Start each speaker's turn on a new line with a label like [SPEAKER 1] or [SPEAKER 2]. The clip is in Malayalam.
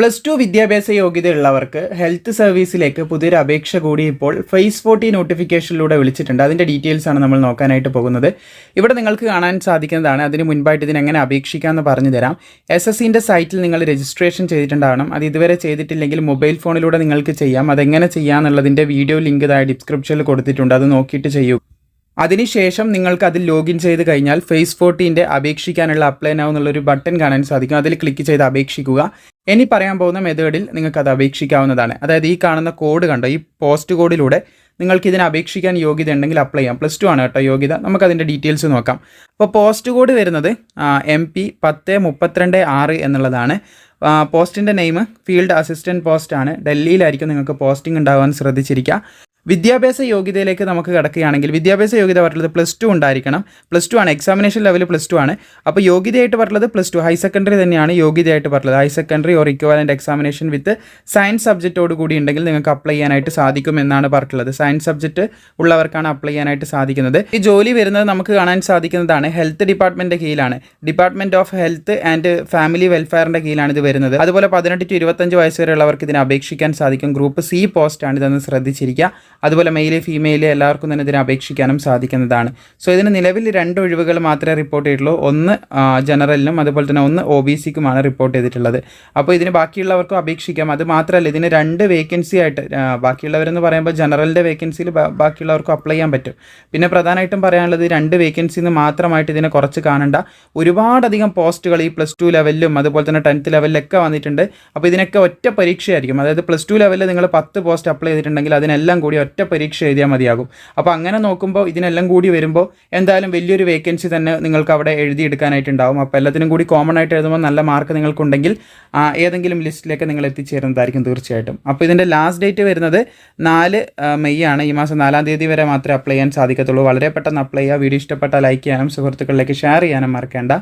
[SPEAKER 1] +2 വിദ്യാഭ്യാസ യോഗ്യതയുള്ളവർക്ക് ഹെൽത്ത് സർവീസിലേക്ക് പുതിയൊരു അപേക്ഷ കൂടി ഇപ്പോൾ ഫേസ് 40 നോട്ടിഫിക്കേഷനിലൂടെ വിളിച്ചിട്ടുണ്ട്. അതിൻ്റെ ഡീറ്റെയിൽസ് ആണ് നമ്മൾ നോക്കാനായിട്ട് പോകുന്നത്. ഇവിടെ നിങ്ങൾക്ക് കാണാൻ സാധിക്കുന്നതാണ്. അതിന് മുൻപായിട്ട് ഇതിനെങ്ങനെ അപേക്ഷിക്കാമെന്ന് പറഞ്ഞു തരാം. SSCൻ്റെ സൈറ്റിൽ നിങ്ങൾ രജിസ്ട്രേഷൻ ചെയ്തിട്ടുണ്ടാവണം. അത് ഇതുവരെ ചെയ്തിട്ടില്ലെങ്കിൽ മൊബൈൽ ഫോണിലൂടെ നിങ്ങൾക്ക് ചെയ്യാം. അതെങ്ങനെ ചെയ്യാമെന്നുള്ളതിൻ്റെ വീഡിയോ ലിങ്ക് ഡിസ്ക്രിപ്ഷനിൽ കൊടുത്തിട്ടുണ്ട്. അത് നോക്കിയിട്ട് ചെയ്യൂ. അതിനുശേഷം നിങ്ങൾക്ക് അതിൽ ലോഗിൻ ചെയ്ത് കഴിഞ്ഞാൽ ഫേസ് 40ൻ്റെ അപേക്ഷിക്കാനുള്ള അപ്ലൈ നൗ എന്നുള്ളൊരു ബട്ടൺ കാണാൻ സാധിക്കും. അതിൽ ക്ലിക്ക് ചെയ്ത് അപേക്ഷിക്കുക. ഇനി പറയാൻ പോകുന്ന മെത്തേഡിൽ നിങ്ങൾക്കത് അപേക്ഷിക്കാവുന്നതാണ്. അതായത് ഈ കാണുന്ന കോഡ് കണ്ടോ, ഈ പോസ്റ്റ് കോഡിലൂടെ നിങ്ങൾക്ക് ഇതിന് അപേക്ഷിക്കാൻ യോഗ്യത ഉണ്ടെങ്കിൽ അപ്ലൈ ചെയ്യാം. +2 ആണ് കേട്ടോ യോഗ്യത. നമുക്കതിൻ്റെ ഡീറ്റെയിൽസ് നോക്കാം. അപ്പോൾ പോസ്റ്റ് കോഡ് വരുന്നത് MP 1032-6 എന്നുള്ളതാണ്. പോസ്റ്റിൻ്റെ നെയിം ഫീൽഡ് അസിസ്റ്റൻറ്റ് പോസ്റ്റ് ആണ്. ഡൽഹിയിലായിരിക്കും നിങ്ങൾക്ക് പോസ്റ്റിംഗ് ഉണ്ടാകാൻ ശ്രദ്ധിച്ചിരിക്കുക. വിദ്യാഭ്യാസ യോഗ്യതയിലേക്ക് നമുക്ക് കിടക്കുകയാണെങ്കിൽ വിദ്യാഭ്യാസ യോഗ്യത പറഞ്ഞത് +2 ഉണ്ടായിരിക്കണം. +2 ആണ്, എക്സാമിനേഷൻ ലെവൽ +2 ആണ്. അപ്പോൾ യോഗ്യതയായിട്ട് പറഞ്ഞത് +2 ഹയർ സെക്കൻഡറി തന്നെയാണ് യോഗ്യതയായിട്ട് പറഞ്ഞത്. Higher secondary or equivalent examination with science സബ്ജക്റ്റോട് കൂടി ഉണ്ടെങ്കിൽ നിങ്ങൾക്ക് അപ്ലൈ ചെയ്യാനായിട്ട് സാധിക്കും എന്നാണ് പറഞ്ഞിട്ടുള്ളത്. സയൻസ് സബ്ജക്റ്റ് ഉള്ളവർക്കാണ് അപ്ലൈ ചെയ്യാനായിട്ട് സാധിക്കുന്നത്. ഈ ജോലി വരുന്നത് നമുക്ക് കാണാൻ സാധിക്കുന്നതാണ് ഹെൽത്ത് ഡിപ്പാർട്ട്മെൻറ്റിൻ്റെ കീഴിലാണ്. Department of health and family വെൽഫെയറിൻ്റെ കീഴിലാണ് ഇത് വരുന്നത്. അതുപോലെ 18 to 25 വയസ്സ് വരെയുള്ളവർക്ക് ഇതിന് അപേക്ഷിക്കാൻ സാധിക്കും. ഗ്രൂപ്പ് C പോസ്റ്റാണ്, ഇതൊന്ന് ശ്രദ്ധിച്ചിരിക്കുക. അതുപോലെ മെയില് ഫീമെയിൽ എല്ലാവർക്കും തന്നെ ഇതിന് അപേക്ഷിക്കാനും സാധിക്കുന്നതാണ്. സോ ഇതിന് നിലവിൽ 2 ഒഴിവുകൾ മാത്രമേ റിപ്പോർട്ട് ചെയ്തിട്ടുള്ളൂ. ഒന്ന് ജനറലിനും അതുപോലെ തന്നെ ഒന്ന് OBCക്കുമാണ് റിപ്പോർട്ട് ചെയ്തിട്ടുള്ളത്. അപ്പോൾ ഇതിന് ബാക്കിയുള്ളവർക്കും അപേക്ഷിക്കാം. അത് മാത്രമല്ല, ഇതിന് 2 വേക്കൻസി ആയിട്ട്, ബാക്കിയുള്ളവരെന്ന് പറയുമ്പോൾ ജനറലിൻ്റെ വേക്കൻസിയിൽ ബാക്കിയുള്ളവർക്കും അപ്ലൈ ചെയ്യാൻ പറ്റും. പിന്നെ പ്രധാനമായിട്ടും പറയാനുള്ളത് 2 വേക്കൻസിന്ന് മാത്രമായിട്ട് ഇതിനെ കുറച്ച് കാണണ്ട. ഒരുപാടധികം പോസ്റ്റുകൾ ഈ +2 ലെവലിലും അതുപോലെ തന്നെ 10th ലെവലിലൊക്കെ വന്നിട്ടുണ്ട്. അപ്പോൾ ഇതിനൊക്കെ ഒറ്റ പരീക്ഷയായിരിക്കും. അതായത് +2 ലെവലിൽ നിങ്ങൾ 10 പോസ്റ്റ് അപ്ലൈ ചെയ്തിട്ടുണ്ടെങ്കിൽ അതിനെല്ലാം കൂടി ഒറ്റ പരീക്ഷ എഴുതിയാൽ മതിയാകും. അപ്പോൾ അങ്ങനെ നോക്കുമ്പോൾ ഇതിനെല്ലാം കൂടി വരുമ്പോൾ എന്തായാലും വലിയൊരു വേക്കൻസി തന്നെ നിങ്ങൾക്ക് അവിടെ എഴുതിയെടുക്കാനായിട്ടുണ്ടാവും. അപ്പോൾ എല്ലാത്തിനും കൂടി കോമൺ ആയിട്ട് എഴുതുമ്പോൾ നല്ല മാർക്ക് നിങ്ങൾക്കുണ്ടെങ്കിൽ ഏതെങ്കിലും ലിസ്റ്റിലേക്ക് നിങ്ങൾ എത്തിച്ചേരുന്നതായിരിക്കും തീർച്ചയായിട്ടും. അപ്പോൾ ഇതിൻ്റെ ലാസ്റ്റ് ഡേറ്റ് വരുന്നത് 4 മെയ് ആണ്. ഈ മാസം 4-ാം തീയതി വരെ മാത്രമേ അപ്ലൈ ചെയ്യാൻ സാധിക്കത്തുള്ളൂ. വളരെ പെട്ടെന്ന് അപ്ലൈ ചെയ്യുക. വീഡിയോ ഇഷ്ടപ്പെട്ടാൽ ലൈക്ക് ചെയ്യാനും സുഹൃത്തുക്കളിലേക്ക് ഷെയർ ചെയ്യാനും മറക്കേണ്ട.